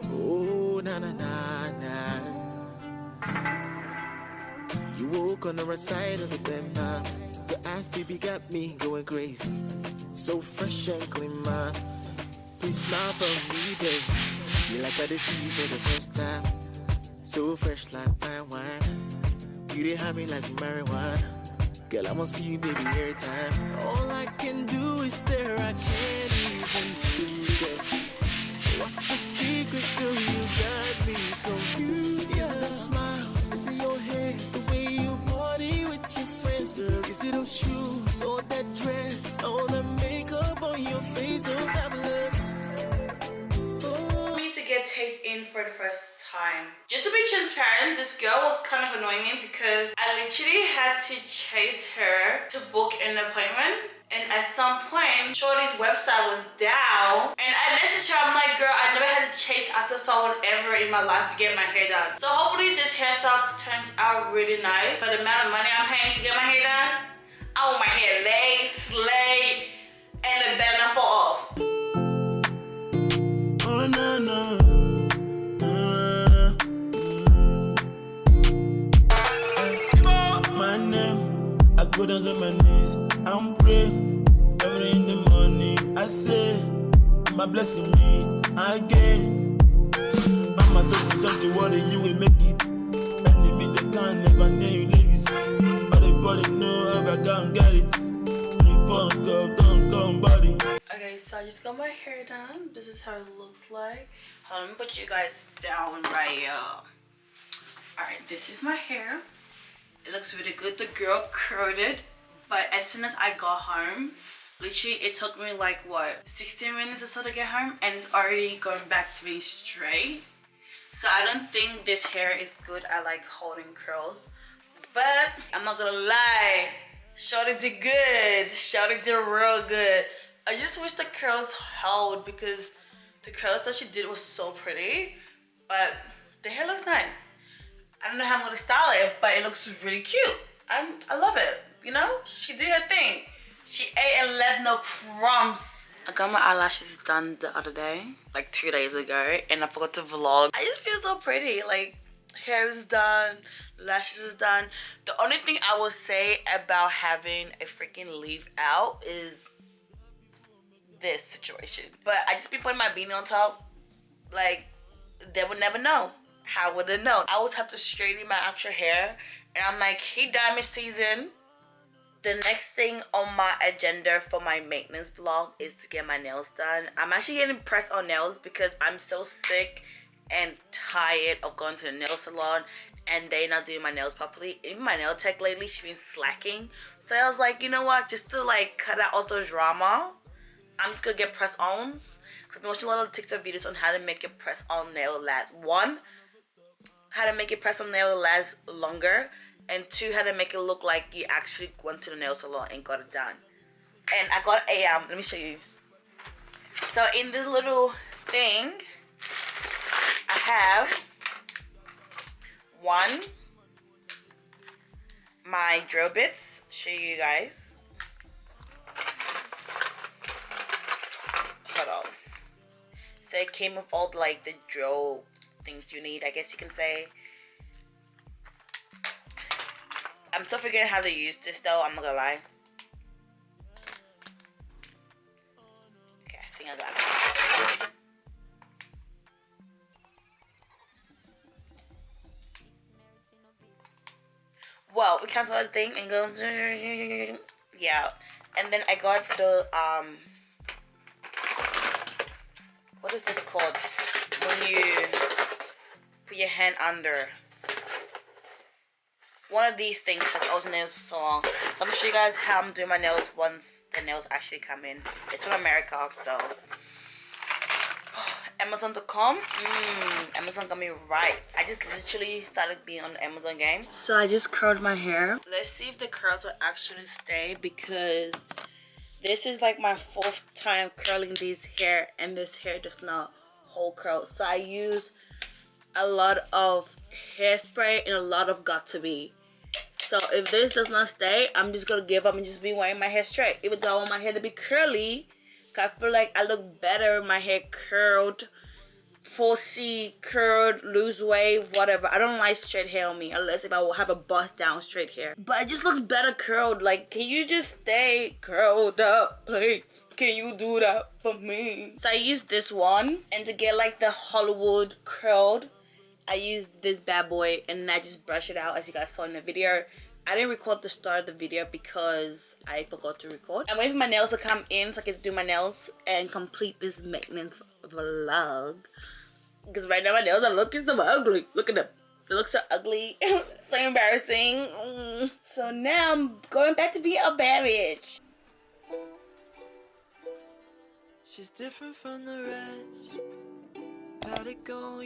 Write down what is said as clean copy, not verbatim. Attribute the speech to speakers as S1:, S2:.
S1: Oh, na na na na. You woke on the right side of the bed, man. Your ass, baby, got me going crazy. So fresh and clean, man. Please smile for me, babe. You like I did see you for the first time. So fresh like fine wine. You didn't have me like marijuana. Girl, I wanna see you, baby, every time. All I can do is stare, I can't even breathe. What's the secret, girl? You got me confused. Is it a smile? Is it your hair? Is the way you party with your friends, girl? Is it those shoes or that dress? All the makeup on your face, so fabulous.
S2: Me to get taped in for the first time. Just to be transparent, this girl was kind of annoying me because I literally had to chase her to book an appointment. And at some point, Shorty's website was down. And I messaged her, I'm like, girl, I never had to chase after someone ever in my life to get my hair done. So hopefully this hairstyle turns out really nice. For the amount of money I'm paying to get my hair done, I want my hair laid, slayed, and the banner fall off.
S1: Oh, no, no. My name, I go down on my knees and pray. Every in the morning, I say, my blessing me again. Mama told me, don't you worry, you will make it. Enemy, they can't never near you, ladies. But the body know how I can't get it. If I don't come, body.
S2: Okay, so I just got my hair done. This is how it looks like. Hold on, let me put you guys down right here. Alright, this is my hair. It looks really good. The girl curled it, but as soon as I got home, literally it took me like what, 16 minutes or so to get home, and it's already going back to being straight. So I don't think this hair is good at like holding curls, but I'm not gonna lie, Shorty did good. Shorty did real good. I just wish the curls held because the curls that she did was so pretty, but the hair looks nice. I don't know how I'm gonna style it, but it looks really cute. I love it, you know? She did her thing. She ate and left no crumbs. I got my eyelashes done the other day, like 2 days ago, and I forgot to vlog. I just feel so pretty. Like, hair is done, lashes is done. The only thing I will say about having a freaking leave out is this situation. But I just be putting my beanie on top. Like, they would never know. How would they know? I always have to straighten my actual hair, and I'm like, hey, diamond season. The next thing on my agenda for my maintenance vlog is to get my nails done. I'm actually getting press on nails because I'm so sick and tired of going to the nail salon and they not doing my nails properly. Even my nail tech lately, she's been slacking. So I was like, you know what? Just to like cut out all the drama, I'm just gonna get press ons. Because I've been watching a lot of TikTok videos on how to make a press on nail last. One, how to make it press on nail last longer, and two, how to make it look like you actually went to the nail salon and got it done. And I got a let me show you. So in this little thing, I have one, my drill bits. Show you guys. Hold on. So it came with all like the drill things you need, I guess you can say. I'm still figuring out how to use this though, I'm not gonna lie. Okay, I think I got it. Well, we cancel the thing and go, yeah. And then I got the what is this called? When you put your hand under. One of these things that's always nails so long. So I'm gonna show you guys how I'm doing my nails once the nails actually come in. It's from America, so Amazon.com. Amazon got me right. I just literally started being on the Amazon game. So I just curled my hair. Let's see if the curls will actually stay, because this is like my 4th time curling this hair, and this hair does not hold curls. So I use a lot of hairspray and a lot of got2b. So if this does not stay, I'm just gonna give up and just be wearing my hair straight. Even though I want my hair to be curly, cause I feel like I look better with my hair curled 4C, curled, lose wave, whatever. I don't like straight hair on me unless if I will have a bust down straight hair. But it just looks better curled. Like, can you just stay curled up, please? Can you do that for me? So I used this one, and to get like the Hollywood curled, I used this bad boy, and I just brush it out as you guys saw in the video. I didn't record the start of the video because I forgot to record. I'm waiting for my nails to come in so I can do my nails and complete this maintenance vlog. Because right now my nails are looking so ugly. Look at them. They look so ugly. So embarrassing. So now I'm going back to be a bad bitch.
S1: She's different from the rest. Had it going.